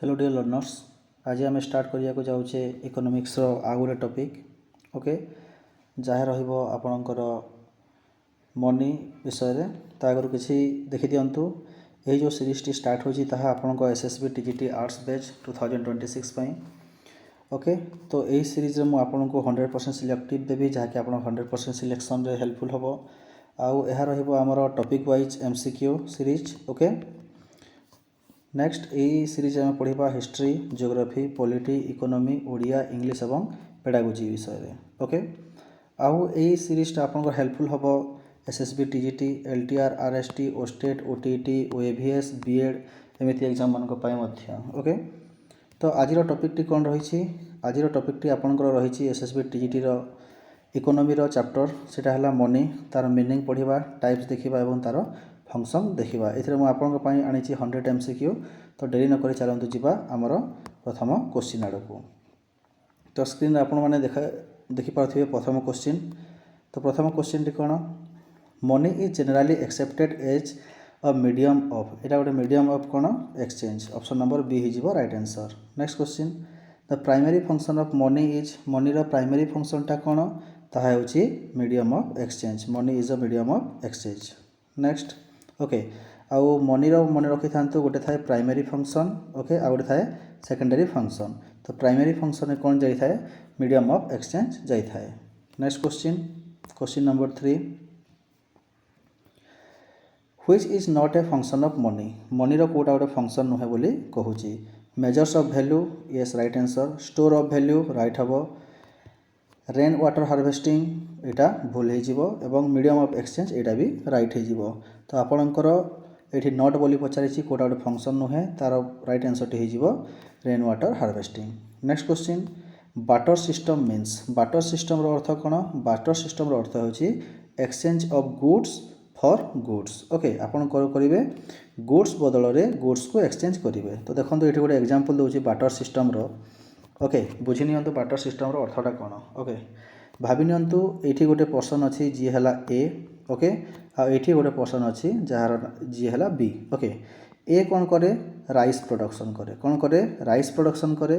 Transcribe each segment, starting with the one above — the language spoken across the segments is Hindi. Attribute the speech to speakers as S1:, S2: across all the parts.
S1: Hello dear learners. आज आम स्टार्ट करने जाऊे इकोनॉमिक्स आउ गोटे टॉपिक ओके जहाँ रहिबो आपणकर मनी विषय आगु किसी देखी दिंतु। यही जो सीरीज टी स्टार्ट होची ताहा आपणक एसएसबी टीजीटी आर्ट्स बैच 2026 पई ओके। तो यही सीरीज में आपको 100% सिलेक्टिव देवी जहाँकि आप 100% सिलेक्शन रे हेल्पफुल हम आउ यह रहिबो आमर topic wise MCQ series okay. Next यही सीरीज में पढ़ा history geography polity economy Odia English एवं पेडागोजी विषय ओके। आउ यही सीरीजटा आपको हेल्पफुल हम SSB TGT LTR RST OSTET OTT OAVS BEd एमती एग्जाम मान ओके। तो आज टॉपिक कौन रही आज टॉपिक आपंकर रही एसएसबी टीजीटी इकोनॉमी चैप्टर सेटा है मनी तार मीनिंग पढ़ा टाइप्स देखा और तार फंक्शन देखा। ये मुझे आनी 100 एमसीक्यू। तो डेरी नक चलतु जावा आमर प्रथम क्वेश्चन आड़ को। तो स्क्रीन आपने देखिपे प्रथम क्वेश्चन। तो प्रथम क्वेश्चन टी कौन money is generally accepted as a medium of यहाँ गोटे मीडियम ऑफ कौन एक्सचेंज ऑप्शन नंबर बी हो right answer. Next question the primary function of money is मनीर प्राइमरी फंक्शनटा कौन ताहा होची medium of exchange money is a medium of exchange. Next okay आउ मनीर मन रखी था गोटे थाए प्राइमरी फंक्शन ओके आ गोटे थाए सेकेंडरी फंक्शन। तो प्राइमरी फंक्शन कौन जाए मीडियम ऑफ एक्सचेंज जाए। Next question question number 3 which is not a function of money मनीर कोटा गोटे फंक्शन नुहे बोली कहूँ। Measures of value yes right answer store of value right हम रेन वाटर हार्वेस्टिंग यहाँ भूल हो मीडियम ऑफ एक्सचेंज यहाँ भी राइट हो। तो आपणकर ये नट बोली पचारि कोटा गोटे फंक्शन नुहे तार राइट आंसर टी हो rain water harvesting. Next question barter system means barter system अर्थ कौन बाटर सिस्टम अर्थ हो exchange of goods for goods okay. आपन करेंगे गुड्स बदल में गुड्स को एक्सचेंज करेंगे। तो देखो ये गोटे एग्जांपल दूसरी बाटर सिस्टम ओके बुझी नियंतु बाटर सिस्टम अर्थटा कौन ओके। भाभी नियंतु ये गोटे पर्सन अच्छी जी है ए ओके आठी गोटे पर्सन अच्छी जार जी है बी ओके। ए कौन करे राइस प्रोडक्शन करे कौन करे राइस प्रोडक्शन करे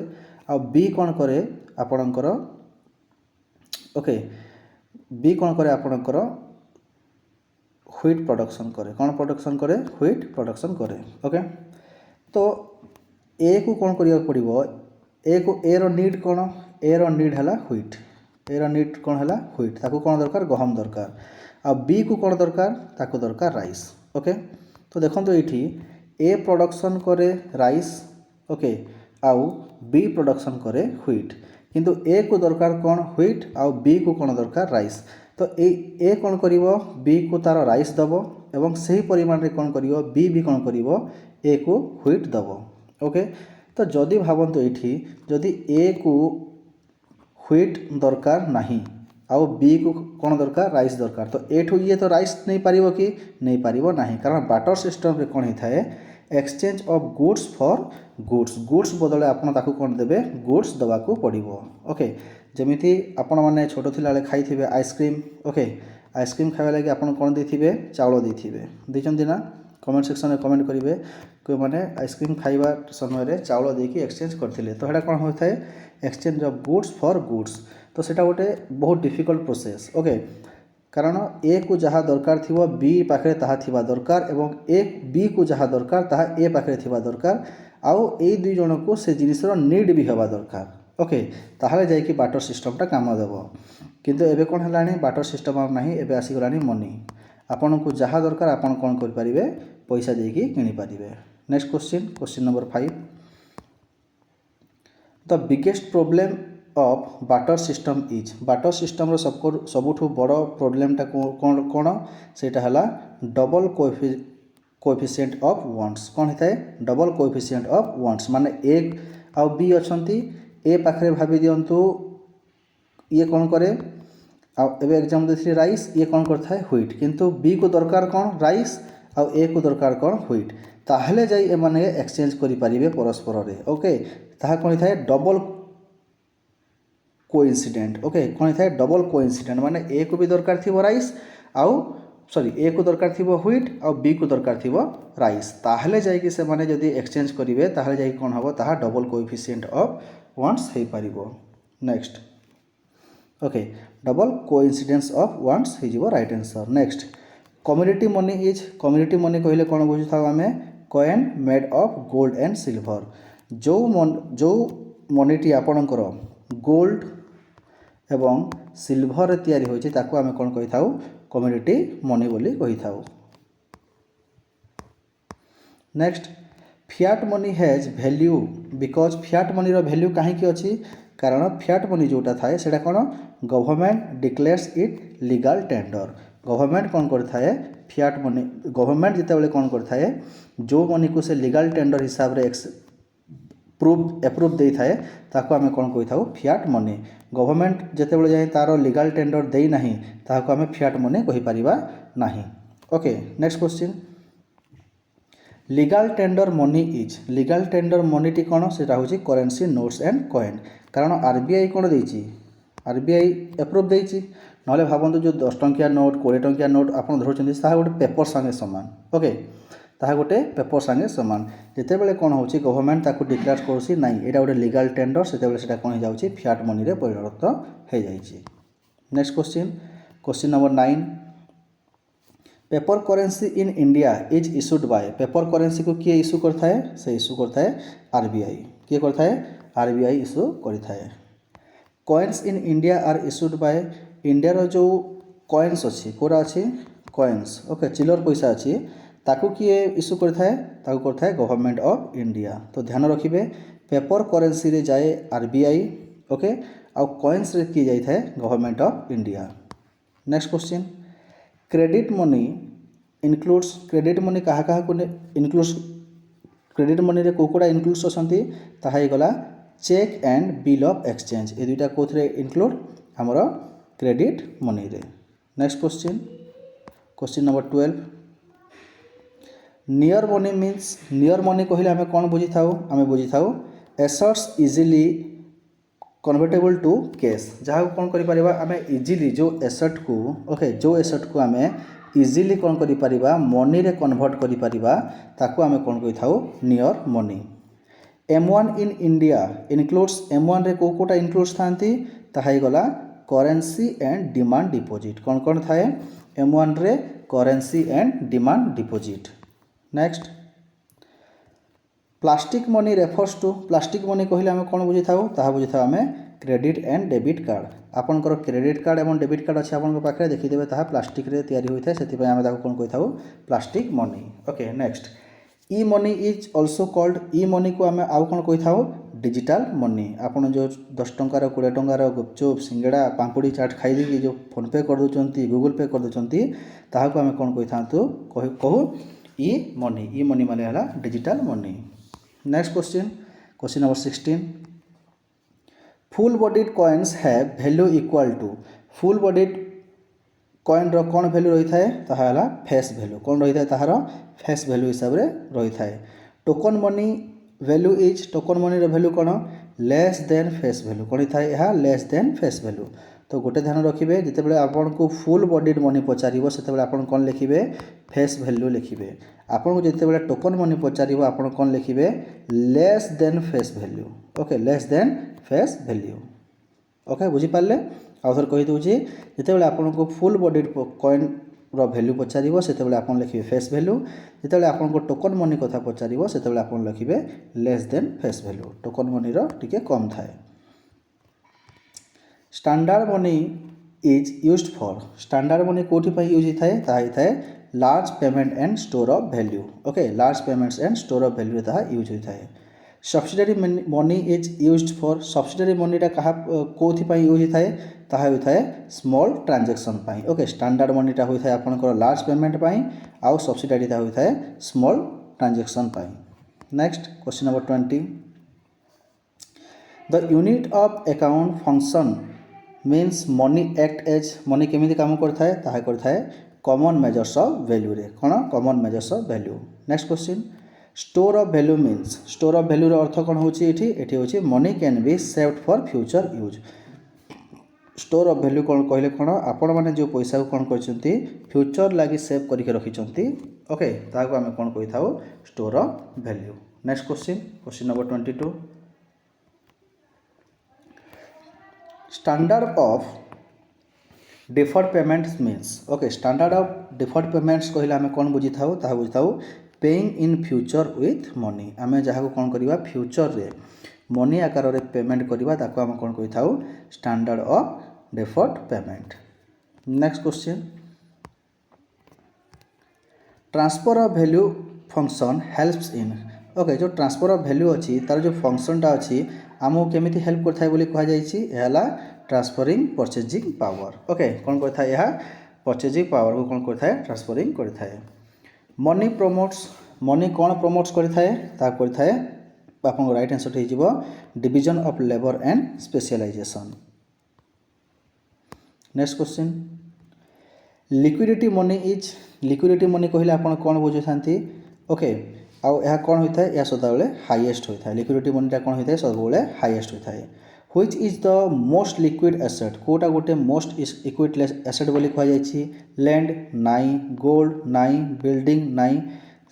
S1: आ बी कौन करे आपणकर ओके बी कौन करे आपणकर व्हीट प्रोडक्शन करे कौन प्रोडक्शन करे व्हीट प्रोडक्शन करे ओके। तो ए को कौन करिया पड़िबो ए को ए रो नीड कौन ए रो नीड है व्हीट ए रो नीड कौन है व्हीट ताको कौन दरकार गहम दरकार आ बी को कौन दरकार ताको दरकार राइस ओके। तो देखो ये ए प्रोडक्शन करे राइस ओके आउ बी प्रोडक्शन करे व्हीट किंतु ए को दरकार कौन व्हीट आउ बी को कौन दरकार राइस। तो ए कौन करिवो बी को तार राइस दबो एवं सही परिमाण रे कौन करिवो बी भी कौन करिवो ए को व्हीट दबो ओके। तो जदि भावन्तु ये जदि ए को व्हीट दरकार नहीं आउ बी को कौन दरकार राइस दरकार तो एठू ये तो राइस नहीं पारिबो कि नहीं पारिबो नहीं कारण बाटर सिस्टम रे कौन होता है exchange of goods for goods goods बदले आपन ताकू कौन देबे गुड्स दवा को पड़िबो ओके। जमिति आपण माने छोटो थिला बेले खाइथिबे आइसक्रीम ओके आइसक्रीम खाइबा लागि आपण कौन देथिबे चावल देथिबे दैचंती ना कमेंट सेक्शन में कमेंट करेंगे कोई मैंने आइसक्रीम खाइबा समय रे चावल देकी एक्सचेंज करथिले तो हेटा कौन होता है exchange of goods for goods. तो सेटा गोटे बहुत डिफिकल्ट प्रोसेस ओके कारण ए को जहाँ दरकार थी बी पाखे ताहा थिबा दरकार एवं ए बी को जहाँ दरकार ताहा ए पाखे थिबा दरकार आउ ए दुई जन को से जिनिसर नीड भी हवा दरकार ओके ताहले जाइकी बाटर सिस्टमटा काम देव किंतु एबे कौन है बाटर सिस्टम आउ नाही एबे आसीगलानी मनी आपन को जहाँ दरकार आपन कौन करें पैसा देकी किनी पारिबे। Next question question number 5 the biggest problem of barter system is barter system सबुठु बड़ प्रोब्लेमटा कौन कौन सेटा हला डबल कोएफिशिएंट ऑफ वंस कौन होता है डबल कोएफिशिएंट ऑफ वंस माने ए आ बी अच्छंती ए पाखरे भाभी दियंतु ये कौन करे एवं एग्जाम देखिए राइस ये कौन करता है व्हीट किंतु बी को दरकार कौन राइस आ ए को दरकार कौन व्हीट ताहले जाई एमाने एक्सचेंज करि पारिबे परस्पर रे ओके ताहा कौन थाए डबल कोइंसिडेंट ओके कौन थाए डबल कोइंसिडेंट माने ए को भी दरकार थी राइस आउ सॉरी ए को दरकार थी ह्विट और बी को दरकार थी राइस ताहले जाइए से माने जदि एक्सचेंज करेंगे ताहले जाइए कौन हम ताहा डबल कोएफिशिएंट ऑफ वंस हो पारिबो। नेक्स्ट okay double coincidence of wants हो right answer. Next community money is community money कहले कौन बुझी था आम coin made of gold and silver जो मनीटी आपणकर गोल्ड एवं सिल्वर तैयारी होइछि ताको आमे कोन कहि थाउ कम्युनिटी मनी बोली कहि थाउ। Next fiat money has value because fiat money रो वैल्यू काहे की अछि कारण फियाट मनी जोटा थाए सेटा कोन government declares it legal tender government कौन करथाए फियाट मनी गवर्नमेंट जिते बेले कौन करथाए जो मनी को से लीगल टेंडर हिसाब रे एप्रूव दे थाए ताको आमे कौन कहि थाउ फियाट मनी गवर्नमेंट जिते बेले जाए तार लीगल टेंडर दे नाही ताको आमे फियाट मनी कहि परिबा नाही। Okay next question legal tender money is legal tender money T कौन सेटा होची करेंसी नोट्स एंड कॉइन कारण आरबीआई कौन देछि आरबीआई एप्रूव देछि नहले भावନ୍ତୁ जो 10 टंकिया नोट 20 टंकिया नोट आप धरुछन्ती ताहा गोटे पेपर संगे समान। ओके ताहा गोटे पेपर संगे समान जिते बेले कौन होची गवर्नमेंट ताको डिक्लेयर करसी नाही एटा गोटे लीगल टेंडर सेते बेले सेटा कौन हो जाउची फियाट मनी रे परिवर्तित हो जाइछि। Next question number 9 paper currency in India is issued by paper currency को किए इशू करता है से इशू करता है आरबीआई किए करता है आरबीआई इशू करता है। Coins in India are issued by India रो जो कॉइन्स अच्छी कोरा अच्छी कॉइन्स ओके चिल्लर पैसा अच्छी ताकू किए इशू करता है ताकू करता है गवर्नमेंट ऑफ इंडिया। तो ध्यान रखिए पेपर करेंसी रे जाए आरबीआई ओके आउ कॉइन्स रे किए जाए government of India. Next question credit money includes credit money कहा को इनक्लूड्स क्रेडिट मनी रे कोकोडा इनक्लूड्स असंती ताहा ही गला cheque and bill of exchange ए दुईटा कोथरे इनक्लूड हमरो क्रेडिट मनी रे। Next question number 12 near money means near money कहले आमे कोन बुझी थाउ आमे बुझी थाउ assets easily convertible to cash जहाँ कौन कर आमे इजीली जो एसेट को ओके जो एसेट को आमे इजीली कौन कर मनी रे कन्वर्ट कर ताको आमे कौन कहि थाउ near money. M1 in India includes M1 रे कोटा इनक्लूड्स थांती ताहा गला करेंसी एंड डिमांड डिपॉजिट कौन थाए M1 रे currency and demand deposit. Next plastic money refers to plastic money कहले आमे कौन बुझी थाउ ताहा बुझी थाउ आमे क्रेडिट एंड डेबिट कार्ड आपनकर क्रेडिट कार्ड एवं डेबिट कार्ड अच्छे आपन पाखे देखिदेवे ताहा प्लास्टिक रे तैयारी होता है से आमे ताको कौन कहि थाउ plastic money. Okay next e money is also called e money को आमे आउ कौन कहि थाउ डिजिटल मनी आपन जो 10 टंकार 20 टंकार गुपचुप सिंगड़ा पांपुड़ी चाट खाई दी जो फोन पे कर दोचंती गूगल पे कर दोचंती ताहा को आमे कौन कहि थांतु कहू ई मनी माने हला digital money. Next question number 16 full bodied coins have value equal to full bodied coin रो कौन वैल्यू रही थाए ताहा हला फेस वैल्यू कौन रही थाए ताहार फेस वैल्यू हिसाब रे रही थाए। Token money value is token money रो वैल्यू कौन लेस देन फेस वैल्यू कौन थाए यह लेस देन फेस वैल्यू। तो गोटे ध्यान रखिए जिते आपन को फुल बॉडीड मनी पचारिबो सेते आपन कौन लिखिबे फेस वैल्यू लिखिबे आपन को जिते टोकन मनी पचारिबो आपन कौन लिखिबे less than face value. Okay less than face value okay बुझी पारले आउ थर कहि दोची जिते आपन को फुल बॉडीड कॉइन रो वैल्यू पचारिबो सेते आपन लिखिबे फेस वैल्यू जिते आपन को टोकन मनी कथा पचारिबो सेते आपन लिखिबे less than face value token money रो टिके कम थाए। Standard money is used for standard money कोठी पई यूज थाए ताहा थाए large payment and store of value okay large payments and store of value ताहा यूज थाए। Subsidiary money is used for subsidiary मनीटा कहा कोथि पई यूज थाए ताहा होई थाए स्मॉल ट्रांजैक्शन पई ओके स्टैंडर्ड मनीटा होई थाए आपनकर लार्ज पेमेंट पई आउ सब्सिडरीटा होई थाए स्मॉल ट्रांजैक्शन पई। Next question number 20 the unit of account function means money act as money केमिति काम करता है ताहा करता है कॉमन मेजर्स ऑफ वैल्यू रे कौन common measures of value. Next question store of value means store of value रो अर्थ कौन होची एठी होची money can be saved for future use store of value कौन कहले कौन आपण मैंने जो पैसा को कौन करछंती फ्यूचर लगी सेव करके रखिछंती ओके ताको आमे कौन कहि थाउ store of value. Next question number 22 standard of deferred payments means okay standard of deferred payments कहले आमे कौन बुझी थाउ ता बुझी थाउ paying in future with money आमे जहा को कौन करबा फ्यूचर रे मनी आकार रे पेमेंट करबा ताको आमे कौन कहि थाउ standard of deferred payment. Next question transfer of value function helps in okay जो ट्रांसफर ऑफ वैल्यू अच्छी तार जो फंक्शनटा अच्छी आमको केमिति हेल्प करथाय बोली कहा जायछि एला ट्रांसफरिंग परचेजिंग पावर ओके कौन करथाय यह परचेजिंग पावर को कौन करथाय ट्रांसफरिंग करथाय। मनी प्रमोट्स मनी कौन प्रमोट्स करथाय ता करथाय आपन राइट आंसर हे जिवो division of labour and specialisation. Next question liquidity money is liquidity money कहले आपन कौन बुझी थांती ओके आउ यह कौन होता है यह सदाबले हाईएस्ट होता है लिक्विडिटी मनीटा कौन होता है सबले हाईएस्ट होता है। Which is the most liquid asset कोटा गोटे मोस्ट लिक्विड एसेट बोली कहा जायछि लैंड नाई गोल्ड नाई बिल्डिंग नाई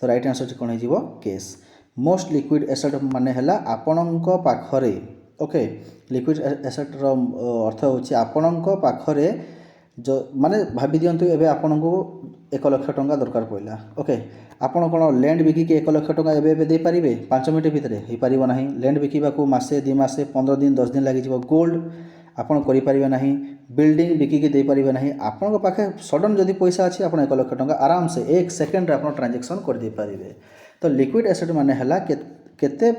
S1: तो राइट आंसर कौन हो जिवो केस। मोस्ट लिक्विड एसेट माने हला आपणक पाखरे ओके लिक्विड एसेट रो अर्थ होछि आपणक पाखरे जो माने भाबी दियंतु एबे आपनको 1 लाख टंका दरकार पड़ला ओके आपण कोन लैंड बिकिके 1 लाख टंका एबे दे पारिबे 5 मिनिट भितरे हे पारिबो नाही लैंड बिकिबा को मासे 2 मासे 15 दिन 10 दिन लागि जिवो गोल्ड आपण करि पारिबे नाही बिल्डिंग बिकिके दे पारिबे नाही आपण पाखे सडन जदी पैसा अछि आपण 1 लाख टंका आराम से 1 सेकंड रे आपण ट्रांजैक्शन कर दे पारिबे। तो लिक्विड एसेट माने हला केते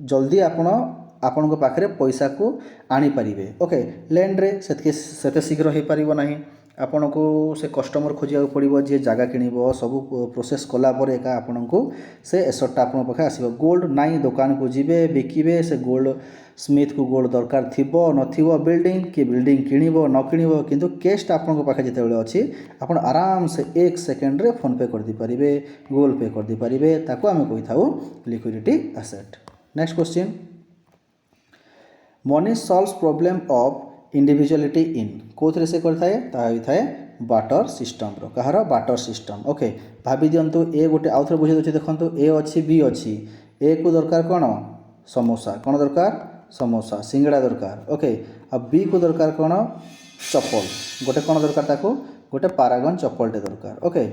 S1: जल्दी आपण पाखे पैसा को आनी पारिबे ओके लैंड रे सेते शीघ्र हे पारिबो नाही आपन को से कस्टमर खोजिया पड़ो जी जगह किणव सब प्रोसेस कलापर एका आपन को से एसेटटा आपन पाखे आसीबो। गोल्ड नाई दुकान को जीवे बिकिबे से गोल्ड स्मिथ को गोल्ड दरकार थिबो नथिबो बिल्डिंग कि बिल्डिंग किणव न किणव किंतु कैशटा आपन पाखे जेतेबेले अछि आपन आराम से 1 सेकंड रे फोन पे कर दी पारिबे गूगल पे कर दी पारिबे ताको आमे कहि थाउ liquidity asset. Next question money solves problem of individuality in कोथरे से करथाय ता होइथाय बाटर सिस्टम रो कहार बाटर सिस्टम ओके भाबी दियंतु ए गोटे आउथरे बुझे दछि देखंतु ए अछि बी अछि ए को दरकार कोन समोसा कोन दरकार समोसा सिंगड़ा दरकार ओके अब बी को दरकार कोन चप्पल गोटे कोन दरकार ताको गोटे पारागन चप्पलटे दरकार ओके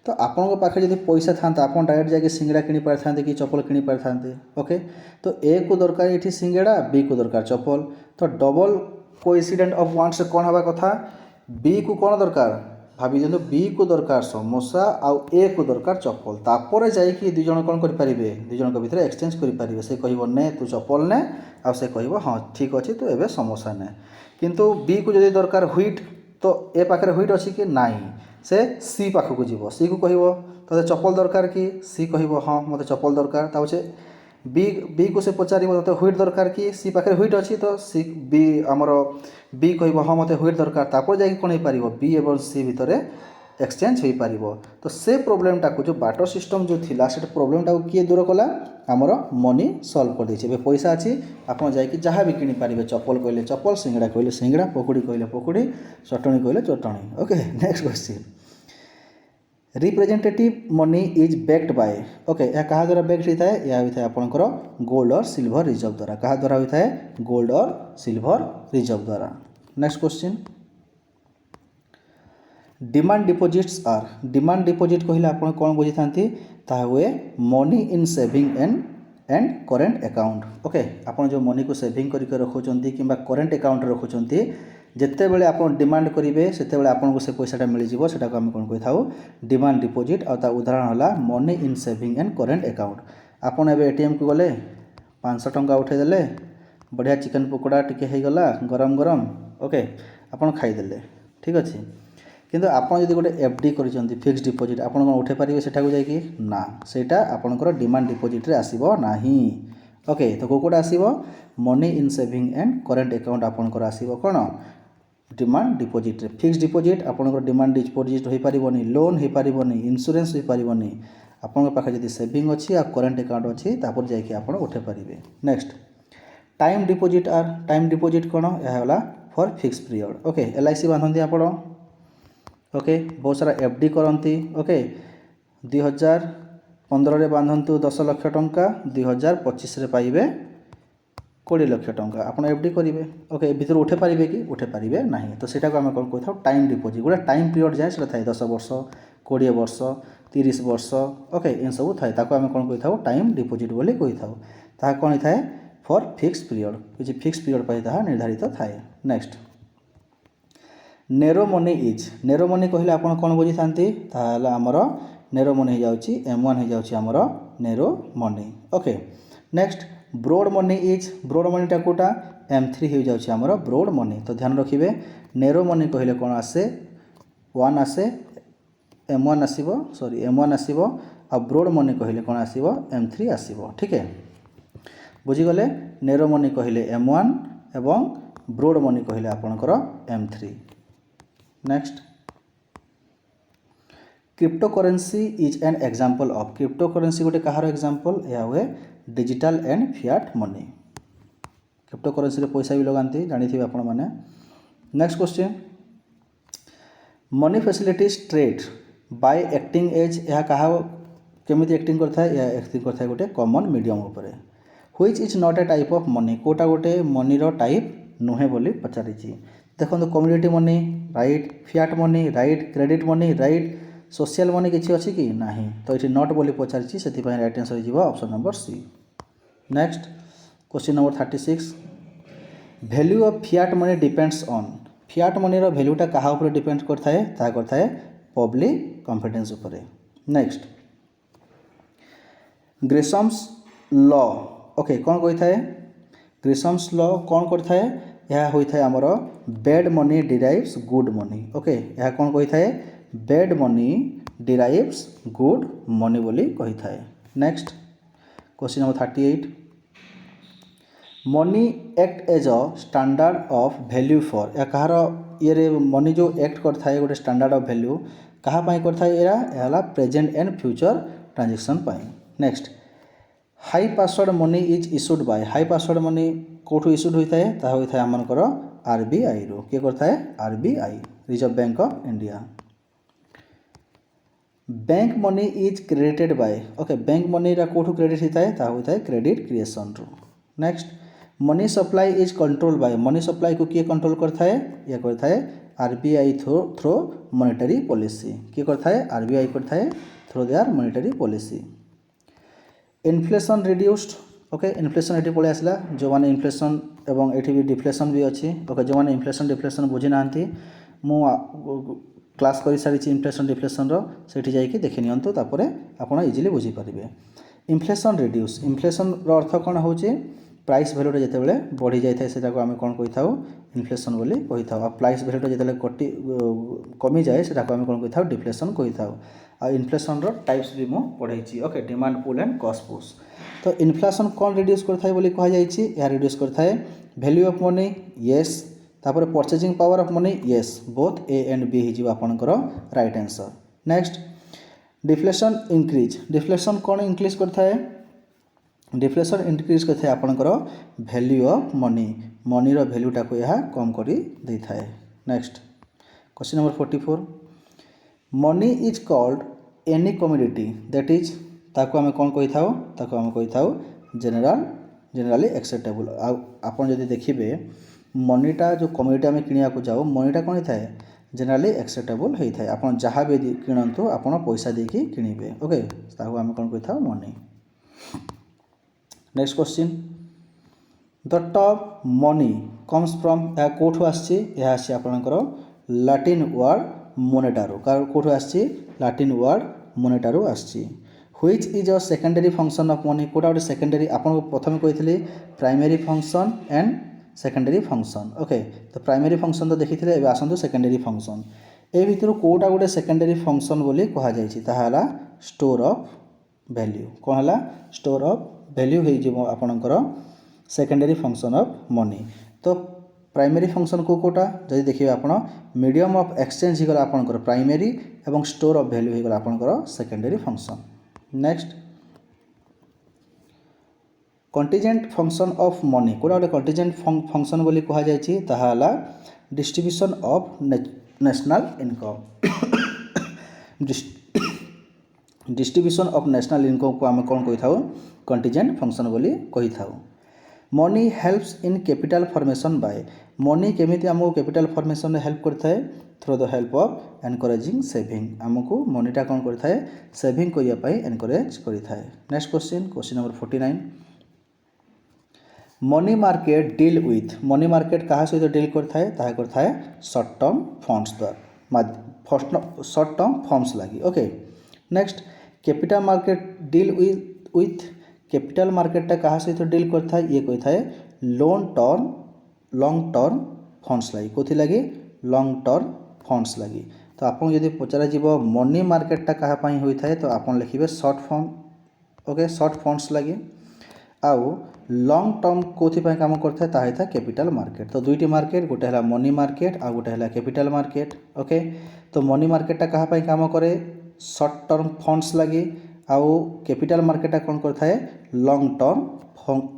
S1: तो आपन पाखे जदि पैसा थांता आपन डायरेक्ट जाके सिंगड़ा किनि पारथांते कि चप्पल किनि पारथांते ओके तो ए को दरकार एठी सिंगड़ा बी को दरकार चप्पल तो डबल कोइंसिडेंट ऑफ वन से कौन हवा कथा बी को कौन दरकार भाभी जंतु बी को दरकार समोसा आउ ए को दरकार चप्पल तापर जाई कि दुई जन कौन करि पारिबे दुई जन के भीतर एक्सचेंज करि पारिबे से कहबो ने तू चप्पल ने आ से कहबो हां ठीक अछि तो एबे समोसा ने किंतु बी को जदि दरकार व्हीट तो ए पाखरे व्हीट अछि कि नाही से सी पाख को जीवो सी को कहबो तो चप्पल दरकार कि सी कहबो हां मते चप्पल दरकार ताउचे बी को से पचारिबो तो व्हीट दरकार कि सी पाखे व्हीट अच्छी तो सी बी आमर बी कहबो हाँ मते व्हीट दरकार तापर जाई कोन हे पारिबो बी एवं सी भितर एक्सचेंज हो पारिबो। तो से प्रोब्लेमटा को जो बाटर सिस्टम जो थिला से प्रोब्लेमटा को किए दूर कला आमर मनी सॉल्व कर देछि बे पैसा अछि आपन जाई कि जहां भी किनि पारिबे चप्पल कहले चप्पल सिंगड़ा कहले सिंगड़ा पकोड़ी कहले पकोड़ी चटणी कहले चटणी okay. Next question representative money is backed by okay या कहा द्वारा बैक्ड होता है या होता है आपनकर गोल्ड और सिल्वर रिजर्व द्वारा कहा द्वारा होता है गोल्ड और सिल्वर रिजर्व द्वारा। Next question demand deposits are demand deposit कहले आपन कोन बुझी थांती ता हुए money in saving and current account okay आपन जो मनी को सेविंग करके रखुचंती किबा करेंट अकाउंट रखुचंती जिते बेले आप डिमांड करेंगे से आपको से पैसाटा मिल जाव से आम कौन कही था डिमांड डिपॉजिट और उदाहरण है money in saving and current account आपन ए एटीएम को गले 500 टंका उठेदेले बढ़िया चिकन पकोड़ा टिके हो गला गरम गरम ओके आपन खाईदे ठीक अच्छे किंतु आपन जदि गोटे एफडी कर फिक्स डिपॉजिट आपन कौन उठे पारे सेटा जाकि ना सेटा आपनकर डिमांड डिपॉजिट रे आसीबो नाही ओके तो कोकोटा आसीबो money in saving and current account आपनकर आसीबो कोन डिमांड डिपॉजिट रे फिक्स डिपॉजिट आपनकर डिमांड डिपॉजिट हो पारिबोनी लोन हो पारिबोनी इंश्योरेंस हो पारिबोनी आपन पाखे जदि सेविंग अच्छी आ करेंट अकाउंट अच्छी तापर जाकि आपन उठे पारिबे। नेक्स्ट टाइम डिपॉजिट आर टाइम डिपॉजिट कोन यह होला for fix period okay LIC बांधती आप ओके बहुत सारा FD करती ओके 2015 बांधतु 10 लाख टंका 2025 पाइबे 20 लाख टंका आपड़ FD करेंगे ओके भितर उठे पारे कि उठे पारे ना तो सेटा को आम कौन कही था टाइम डिपोजिट गोटे टाइम पीरियड जाए से 10 वर्ष 20 वर्ष 30 वर्ष ओके इन सब थाए आम कौन कही था टाइम डिपोजिट बोली कही था ताहा कौन थाए फॉर फिक्स पीरियड किसी फिक्स पीरियड पर ताहा निर्धारित थाए next narrow money is narrow money कहले आपन कौन बुझी थांती ताहले हमर नेरो मनी हो जाउची M1 हो जाउची हमर narrow money okay next broad money is broad मनीटा कोटा M3 हो जाउची हमर ब्रॉड मनी तो ध्यान रखिबे नेरो मनी कहले कौन आसे 1 आसे M1 आसीबो सॉरी M1 आसीबो आ ब्रॉड मनी कहले कौन आसीबो M3 आसीबो ठीक है बुझीगले नेरो मनी कहले M1 एवं ब्रॉड मनी कहले आपनकर M3 next crypto currency is an example of crypto currency गोटे कहार एग्जांपल या हुए digital and fiat money crypto currency रे पैसा भी लगाती जानी आपण मैंने next question money facilitates trade by acting as यह कहा केमी एक्टिंग करता है या एक्टिंग करता है गोटे कॉमन मीडियम उपरे which is not a type of money कोटा गोटे मनी रो टाइप नुहे बोली पचारि देखो community money right fiat money right credit money right social money किसी अच्छी कि ना तो ये नॉट बोली पचारि से राइट आंसर हो option number C next question number 36 value of fiat money depends on fiat money रो वैल्यूटा कहा ऊपर डिपेंड करता है ता करता है पब्लिक कॉन्फिडेंस ऊपर नेक्स्ट ग्रेसम्स लॉ ओके कौन कही थाए ग्रेसम्स लॉ कौन करता है यह होता है आमर bad money derives good money okay यह कौन कही थाए bad money derives good money बोली कही थाए next question number 38 money act as a standard of value for या कहार ये मनी जो एक्ट करता है गोटे स्टैंडर्ड ऑफ वैल्यू कहा करता है यह present and future transaction next high powered money is issued by high powered money कौटू इश्यूड होता है आमर RBI रो किए करता है RBI reserve bank of India bank money is credited by okay bank money कौटू क्रेडिट होता है क्रेडिट क्रिएशन रो next money supply is control by money supply को किए कंट्रोल करता है यह करता है RBI थ्रो मॉनेटरी पॉलिसी किए करता है RBI करता है through their monetary policy inflation reduced okay inflation ये पलि आसला जो मैंने इन्फ्लेशन एवं ये भी डिफ्लेशन भी अच्छी ओके जो मैंने इन्फ्लेशन डिफ्लेशन बुझी ना मु क्लास कर सारी इन्फ्लेशन डिफ्लेशन से जाकि देखि नियंतु तापरे आपण इजिली बुझी पारिबे इन्फ्लेशन रिड्यूस इन्फ्लेशन अर्थ कौन हो प्राइस भैल्यूटा जितेबाला बढ़ी जाए से आम कौन कही था इन्फ्लेशन बोली कही था प्राइस भैल्यूटा जिते कमी जाए से आम कौन कही था डिफ्लेशन कही था आ इन्फ्लेशन टाइप्स भी मुझे पढ़ाई okay demand pull and cost push तो इन्फ्लेशन कौन रिड्यूस करता है बोली कहुई रिड्यूस करता है वैल्यू ऑफ मनी येस तापर purchasing power of money yes both A and B हो आपंकर right answer next deflation increase deflation कौन इंक्रीज करता है डिफ्लेशन इंक्रीज करता है आपंकर वैल्यू ऑफ मनी मनी रो वैल्यूटा को यह कम कर दे था next question number 44 money is called any commodity that is ताको आम कौन कही था ताको आम कही था जेनेराली एक्सेप्टेबल आपन जदि देखिए मनीटा जो कमोडिटी आम किणा जाऊ मनीटा कौन होता है जेनेराली एक्सेप्टेबल होता है आप जहाँ भी किणतु आप पैसा देकी किणवे ओके ताको आम कौन कही था money next question the top money comes from यह कौटू आसकर लैटिन वर्ड मोनेटारो कौटू आसी लैटिन वर्ड मोनेटारो आसी which is a secondary function of money कोटा गोटे सेकेंडरी आपको प्रथम कही primary function and secondary function okay तो प्राइमरी फंक्शन तो देखी थे आसतु सेकेंडरी फंक्शन ए भितर कोटा गोटे सेकेंडरी फंक्शन बोली कहुला स्टोर ऑफ वैल्यू कौन है स्टोर ऑफ वैल्यू हो आपणकर सेकेंडरी फंक्शन ऑफ मनी तो प्राइमरी फंक्शन को कोटा जदि देखिए आप मीडियम ऑफ एक्सचेंज होगा आपणकर प्राइमरी एवं स्टोर ऑफ वैल्यू होगा आपणकर secondary function next contingent function of money कोड़ा गोटे कंटीजेंट फंक्शन बोली कहा जायछि ताहा हला distribution of national income distribution of national income को आम कौन कही था कंटीजेंट फंक्शन बोली कही था। Money helps in capital formation by money केमिति आमको कैपिटल फॉर्मेशन हेल्प करता है through the help of encouraging saving आमको मनीटा कौन करता है सेविंग करिया पाई एनकरेज करता है। Next question number 49 money market deal with money market क्या सहित डील करता है ताहा करता है शॉर्ट टर्म फंड्स द्वारा शॉर्ट टर्म फंड्स लगी। Okay next capital market deal with capital Marketa क्या सहित डील करता है ये कहता है लॉन्ग टर्म फंड्स लगी कौन लगी लॉन्ग टर्म फंड्स लगी। तो आपन यदि पचरा जीव मनी मार्केटा क्या होता है तो आपन लिखिए short fund okay short funds लगी आउ लॉन्ग टर्म कौन काम करता है ताहा कैपिटल मार्केट। तो दुईटी मार्केट गोटे है मनी मार्केट आ गोटे है कैपिटल मार्केट। ओके तो मनी मार्केटा क्या काम करे शॉर्ट टर्म फंड्स लगी आउ कैपिटल मार्केटा कौन करता है लॉन्ग टर्म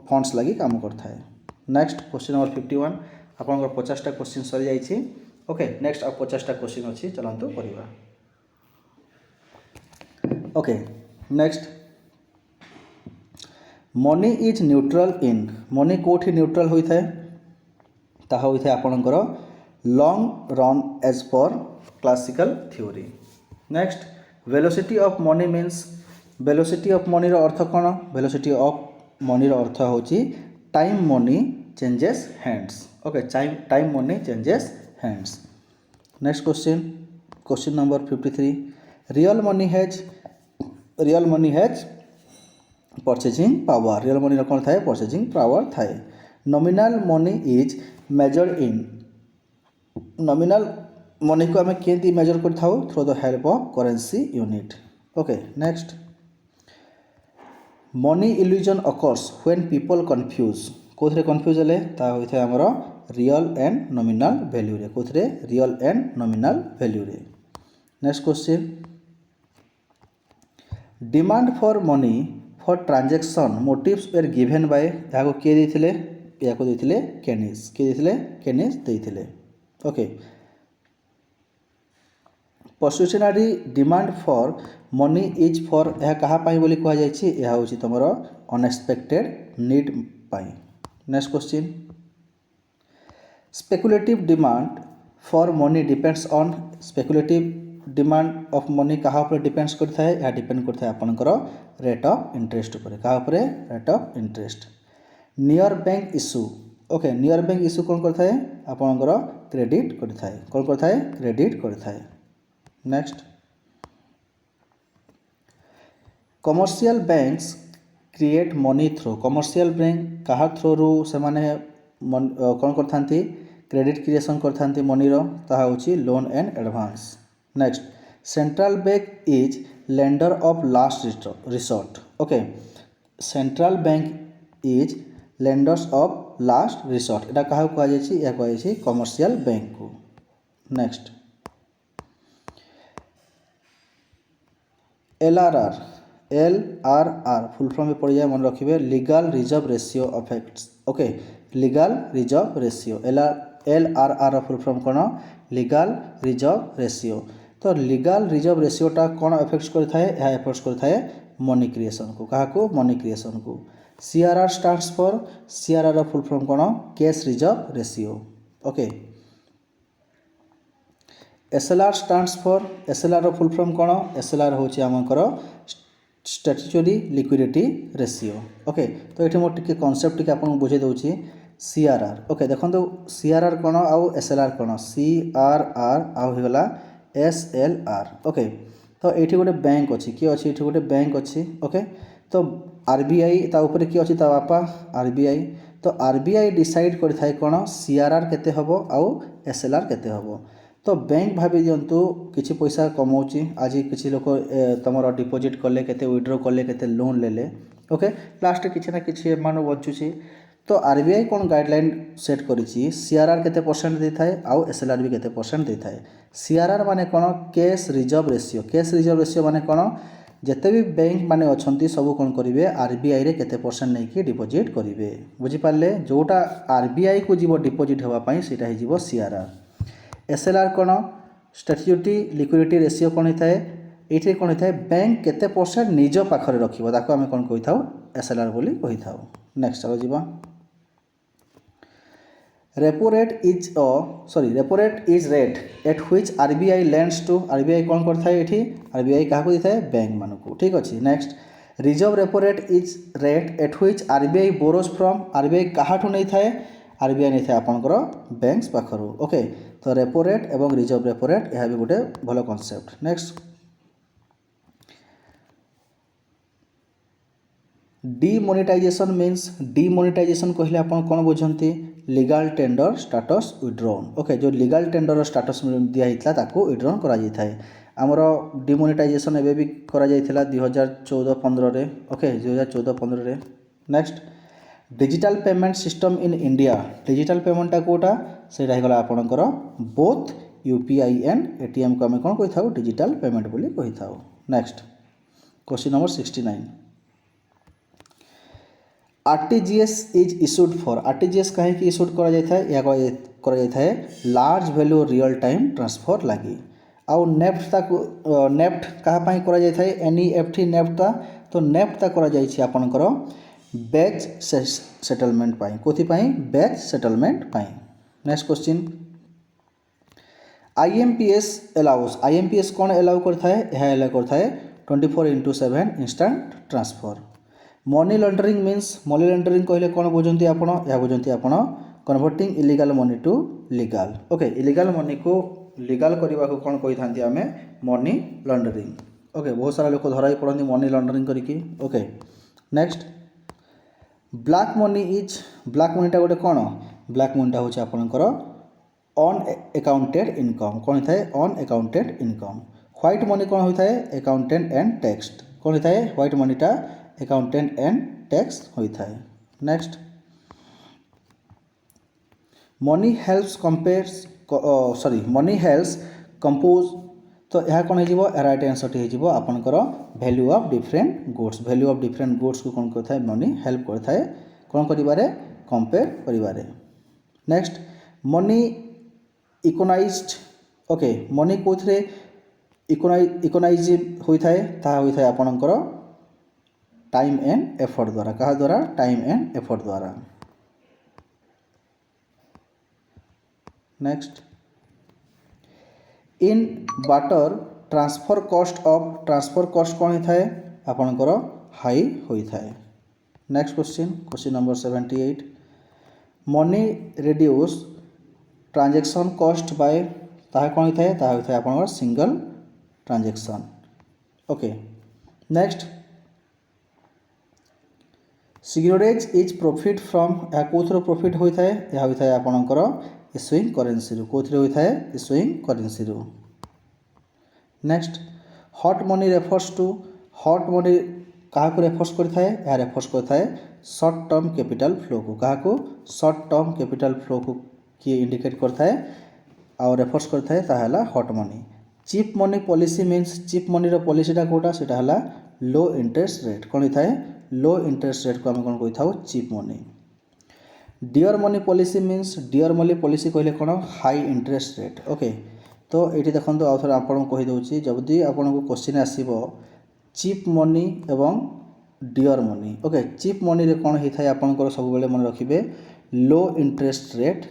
S1: फंड्स लगी काम करता है। नेक्स्ट क्वेश्चन नंबर 51 आपंकर 50टा क्वेश्चन सरी जाइए। ओके नेक्स्ट आ 50टा क्वेश्चन अच्छी चलतु करवा। Okay next money is neutral in money कौटी न्यूट्रल होता है ताहा होता है आपणकर long run as per classical theory. Next velocity of money means velocity of money रो अर्थ कौन वेलोसिटी ऑफ मनी रो अर्थ होची time money changes hands. Okay time money changes hands. Next question number 53 real money has purchasing power real money कौन थाए परचेजिंग पावर थाए। Nominal money is measured in nominal money को आम के मेजर कर through the help of currency unit. Okay next money illusion occurs when people confuse कौन कन्फ्यूज हेले ता होता है आमर रियल एंड नॉमिनल वैल्यू रे कौन रियल एंड नॉमिनल वैल्यू रे। Next question demand for money for transaction motives were given by यहाँ किए देते केनिस देते। Okay precautionary demand for money is for यह कहाँ बोली कह यह हूँ तुम अनएक्सपेक्टेड नीड पाई। Next question speculative demand for money depends on speculative demand of money कहाँ पर डिपेंड्स करता है यह डिपेंड करता है आपनकर रेट ऑफ इंटरेस्ट उपर कहाँ पर rate of interest. Near bank issue okay near bank issue कौन करता है आपनकर क्रेडिट करता है कौन करता है क्रेडिट करता है। Next commercial banks create money through commercial bank कहा थ्रू से माने कौन करथांती क्रेडिट क्रिएशन करथांती मनी रो ताहा होची loan and advance. Next central bank is lender of last resort okay central bank is lenders of last resort एटा कहा कहा जायछि या कहा जायछि कमर्शियल बैंक को। नेक्स्ट LRR फुल फॉर्म में पड़ जाए मन रखिए legal reserve ratio of acts. Okay legal reserve ratio LRR full form कौन लीगल रिजर्व रेशियो। तो लीगल रिजर्व रेशियोटा कौन एफेक्ट्स करता है यह एफेक्ट्स करता है मनी क्रिएशन को कहा को मनी क्रिएशन को। CRR stands for CRR full form कौन cash reserve ratio. Okay SLR stands for SLR full form कौन SLR होची आमकर स्टैट्यूटरी लिक्विडिटी रेशियो। ओके तो ये मोर टिके कॉन्सेप्ट टिके आपन बुझे दउची CRR। ओके देखो CRR कौन आउ SLR कौन CRR आउ होगला SLR। ओके तो ये गोटे बैंक अच्छी किए अच्छी ये गोटे बैंक अच्छी। ओके तो RBI ता ऊपर किए अच्छी ता बापा RBI। तो RBI डिसाइड करथाय कौन CRR केते हबो आउ SLR केते हबो। तो बैंक भाभी दिंतु किसी पैसा कमाऊँगी आज किसी लोग तुम डिपोजिट कले केते विड्रॉ कले केते लोन ले ले। ओके लास्ट किसी ना किसी मान बचुची। तो RBI कौन गाइडलाइन सेट करिछि CRR केते परसेंट देता है आउ SLR भी केते परसेंट देता है। CRR माने कौन कैश रिजर्व रेशियो माने कौन जिते भी बैंक माने अच्छी सब कौन करेंगे आरबीआई रे केते परसेंट नहीं कि डिपोजिट करेंगे बुझिपारे जोटा आरबीआई को जीव डिपोजिट होगापाई सेटा हो सीआरआर एसएलआर कौन स्टैट्यूटरी लिक्विडिटी रेशियो कौन होता है ये कौन होता है बैंक केते परसेंट निज पाखरे रखिबो ताको आमे कौन कहि थाउ एसएलआर बोली कहि थाउ। नेक्स्ट चलो जीवा repo rate is rate at which RBI lends to RBI कौन करता है ये आरबीआई क्या देता है बैंक मानक ठीक अच्छे। Next reserve repo rate is rate at which RBI borrows from RBI काहाठू नहीं थाए आरबीआई नहीं थाए आपनकर बैंक्स पाखरु ओके। तो रेपो रेट एवं रिजर्व रेपो रेट यह भी गोटे भल concept. Next demonetization means demonetization कहले आपन कौन बुझंती legal tender status withdrawn okay जो लीगल टेंडर स्टाटस दिया हितला ताको विड्रॉन करा जाय थाए आमर डिमोनेटाइजेशन एबे भी करा जाय थिला 2014-15 रे ओके 2014-15 रे। Next digital payment system in India digital पेमेंटा कोटा सेटा हिगला आपनकर बोथ यूपीआई एंड एटीएम को आम कौन कहि थाउ डिजिटल पेमेंट बोली कहि थाउ। Next question number 69 RTGS is issued for RTGS कहीं इश्यूड करा जाय थाए या करा जाय थाए large value real time transfer लगी आउ नेफ्ट ता नेफ्ट कहा पाई करा जाय थाए एनईएफटी नेफ्ट ता तो नेफ्ट ता करा जाय छी आपनकर बैच सेटलमेंट पाई कोथि पाई बैच सेटलमेंट पाई। Next question IMPS allows IMPS कौन अलाउ करता है यह अलाउ करता है 24/7 instant transfer. Money laundering means money laundering कहले कौन बुझंती आपण या बुझंती आपण converting illegal money to legal okay illegal money को लीगल करने को कौन कही थांती आमे मनी लॉन्ड्रिंग ओके बहुत सारा लोग धराई पड़ती मनी लॉन्ड्रिंग करके okay. Next black money is black मनीटा गोटे कौन ब्लैक मनीटा हूँ आपंकर अन अकाउंटेड इनकम कौन होता है अन अकाउंटेड इनकम। व्हाइट मनी कौन होता है अकाउंटेंट एंड टैक्स कौन होता है व्हाइट मनीटा अकाउंटेंट एंड टैक्स होता है। Next money helps compares money helps compose तो यह कौन हो राइट आंसर हो आपनकर वैल्यू ऑफ डिफरेंट गुड्स को कौन करता है मनी हेल्प करता है कौन करिबारे कंपेयर करिबारे। Next money economized okay money कोथरे इकोनाइज होता है ता होता है आपनकर टाइम एंड एफर्ट द्वारा कहा द्वारा टाइम एंड एफर्ट द्वारा। Next in barter transfer cost कौन होता है आपनकर हाई होता है। Next question number 78 money reduce transaction cost by ताहा कौन होता है आपनकर single transaction okay. Next seigniorage is profit from यह कौन प्रॉफिट होता है यह होता है आपनकर इश्यूइंग करेन्सी कौन होता है issuing currency. Next hot money refers to hot money क्या रेफर्स करता है यह रेफर्स करता है शॉर्ट टर्म कैपिटल फ्लो को क्या शॉर्ट टर्म कैपिटल फ्लो को किए इंडिकेट करता है और रेफर्स करता है ताहला hot money. Cheap money policy means cheap money रो पॉलिसीटा कोटा सेटा हला लो इंटरेस्ट रेट कौन होता है लो इंटरेस्ट रेट को आम कौन कही था cheap money. Dear money policy means dear money policy कहले कौन हाई इंटरेस्ट रेट ओके। तो ये देखो आउ थे आपको कहीदे जदि आपन को क्वेश्चन आसो चीप मनी एवं dear money okay cheap money रे कौन होता है आपंकर सब बेले मन रखिए लो इंटरेस्ट रेट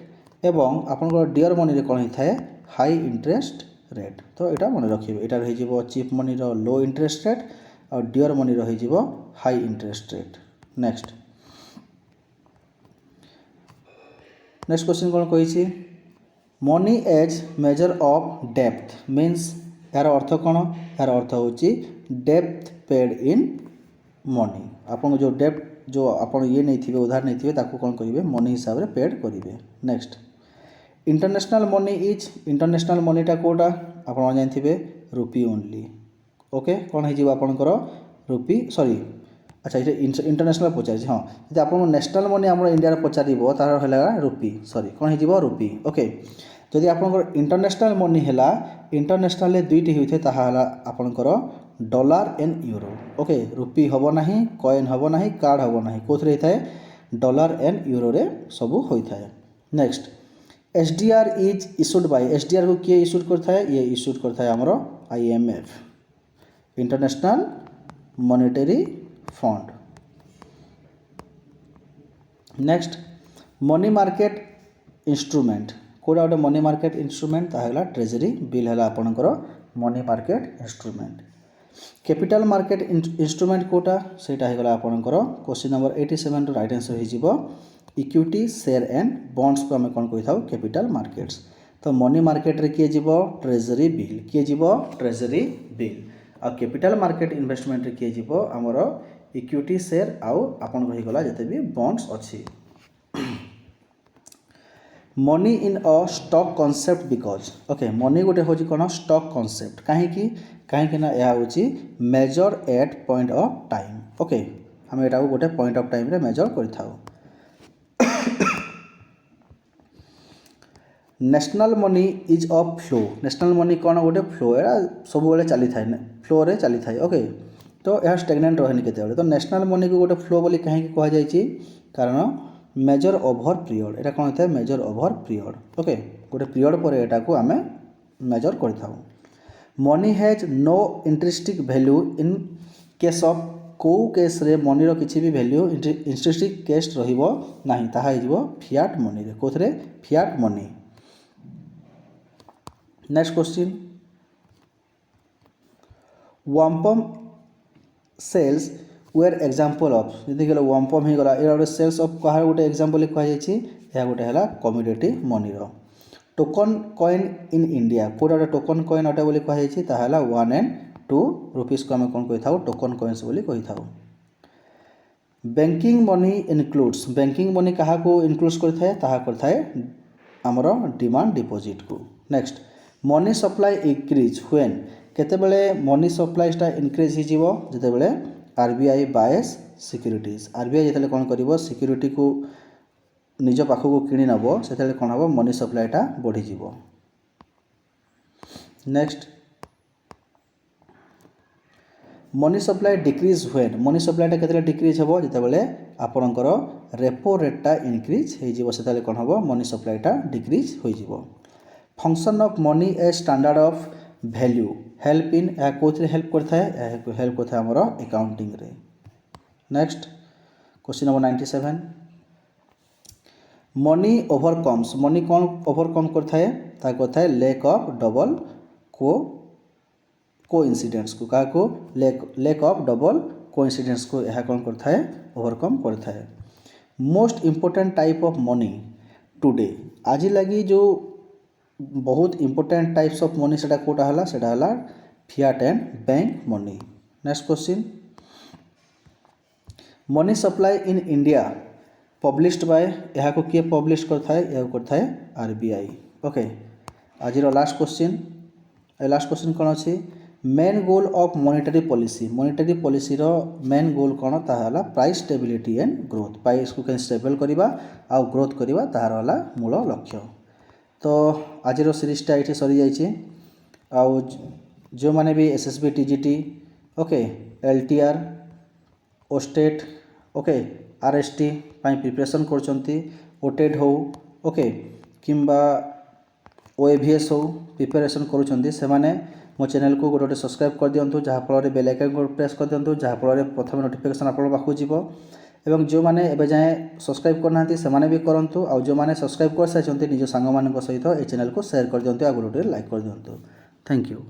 S1: एवं आपंकर डियर मनी रे कौन होता है हाई इंटरेस्ट रेट। तो यहाँ मन रखिए यहाँ रही चीप मनी रो लो इंटरेस्ट रेट और डियर मनी रही high interest rate. Next question कौन कही money as measure of depth means यार अर्थ कौन यार अर्थ हूँ डेप्थ पेड इन मनी आपन जो डेप्थ जो आप ये नहीं थे उधार नहीं थे ताको कौन करेंगे मनी हिसाब से पेड करेंगे। Next international money is international मनीटा कोटा आप जानते रुपी ओनली ओके कौन हो आपंकर रुपी सॉरी अच्छा ये इंटरनेशनल पचार हाँ जब आप नेशनल मनी आम इंडिया पचार तार है रुपी सॉरी कौन हो रुपी ओके। जदि आप इंटरनेशनल मनी है इंटरनेशनल दुईटी होते आपंकर डॉलर एंड यूरो ओके रुपी हम ना कॉइन हम ना कार्ड हम ना कौन होता है डॉलर एंड यूरो रे सबू होता है। Next SDR is issued bye SDR को किए इश्यूड करता है ये इश्यूड करता है आमर IMF international monetary fund. Next money market instrument कौटा गोटे मनी मार्केट इंस्ट्रूमेंट ताहला ट्रेजरी बिल है आपणकर money market instrument. Capital market instrument कौटा सेटा होगा आपणकर क्वेश्चन नंबर 87 राइट आंसर हो इक्विटी शेयर एंड बॉन्ड्स को आम कौन कही था कैपिटल मार्केट्स। तो मनी मार्केट रे किए जीवो ट्रेजरी बिल किए जीवो ट्रेजरी बिल आ कैपिटल मार्केट इन्वेस्टमेंट रे किए जीवो हमर इक्विटी शेयर आउ आपन कही गला जते भी बॉन्ड्स अछि। Money in a stock concept because okay money गोटे हूँ कौन स्टॉक कॉन्सेप्ट कहीं ना यह हूँ measure at point of time okay आम यहाँ गोटे पॉइंट ऑफ टाइम रे मेजर कर national money is a flow national money कौन गोटे फ्लो या सब चली था फ्लो रे चली था ओके तो यह स्टेगनेंट रहे केते तो नेशनल मनी को गोटे फ्लो बोली कहीं कहुई कारण मेजर ओवर पीरियड यहाँ कौन होता है मेजर ओवर पीरियड ओके गोटे पीरियड पर यहाँ को आम मेजर कर money has no intrinsic value in case of कौ केस रे मनी रो किसी भी वैल्यू इंटरेस्टिक केस रहिबो नाही ताहा हिजबो फियाट मनी रे कोथरे fiat money. Next question wampum shells were example of जदि गला वाम्पम ही गला एरा गोटे सेल्स ऑफ कहार गोटे एग्जांपल कह जायछि या गोटे हला कमोडिटी मनी रो। टोकन कॉइन इन इंडिया कोटा गोटे टोकन कॉइन अटे बोली कह जायछि ता हला 1 and 2 रुपीस को आम कौन कही था टोकन कॉइन्स बोली कही था। Banking money includes banking money क्या इनक्लूड्स करता है आमर डिमांड डिपॉजिट को। Next money supply increase when केतेबेले मनी सप्लाईटा इनक्रीज हो जितेबेले आरबीआई बायस सिक्यूरिटीज आरबीआई जिते कौन कर सिक्यूरीटी को निज पाखक किणी नब से कौन हम मनी सप्लाईटा बढ़ीज। Next money supply decrease when money सप्लाईटा केते डिक्रीज हो जितेबेले आपणकर रेपो रेटा इनक्रीज हो कौन हम मनी सप्लाईटा डिक्रीज हो। Function of money a standard of value help in या कौन हेल्प करता है हेल्प करता है आमर अकाउंटिंग रे। Next question number 97 money overcomes money कौन ओवरकम करता है लैक ऑफ डबल कोइंसिडेंस को क्या को लैक ऑफ डबल कोइंसिडेंस को यह कौन करता है ओवरकम करता है। Most important type of money today आज लगी जो बहुत इंपोर्टेंट टाइप्स ऑफ मनी से कौटा है fiat and bank money. Next question money supply in India published by यह को किए पब्लिश करता है यह करता है आरबीआई ओके। आज लास्ट क्वेश्चन कौन अच्छी main goal of monetary policy रो मेन गोल कौन ताहला price stability and growth price को कैसे स्टेबल करवा आ ग्रोथ करवा तार वाला मूल लक्ष्य। तो आज सीरीजटा ये सरी जाइए आउ जो मैंने भी SSB TGT okay LTR OSSTET okay RST preparation करचंती ओटेड हो ओके किंबा ओएवीएस हो प्रिपरेशन करुँच से मो चैनल को गोटे सब्सक्राइब कर दिंतु जहाँफल बेल आइकन को प्रेस कर दिंतु जहाँफल प्रथम नोटिफिकेशन आप पाखु जीव एवं जो मैंने एवं जाए सब्सक्राइब करना से भी करूँ आउ जो मैंने सब्सक्राइब कर सारी निज सांग सहित ये चैनल को शेयर कर दिंतु आ गोटे लाइक कर दिंतु। Thank you.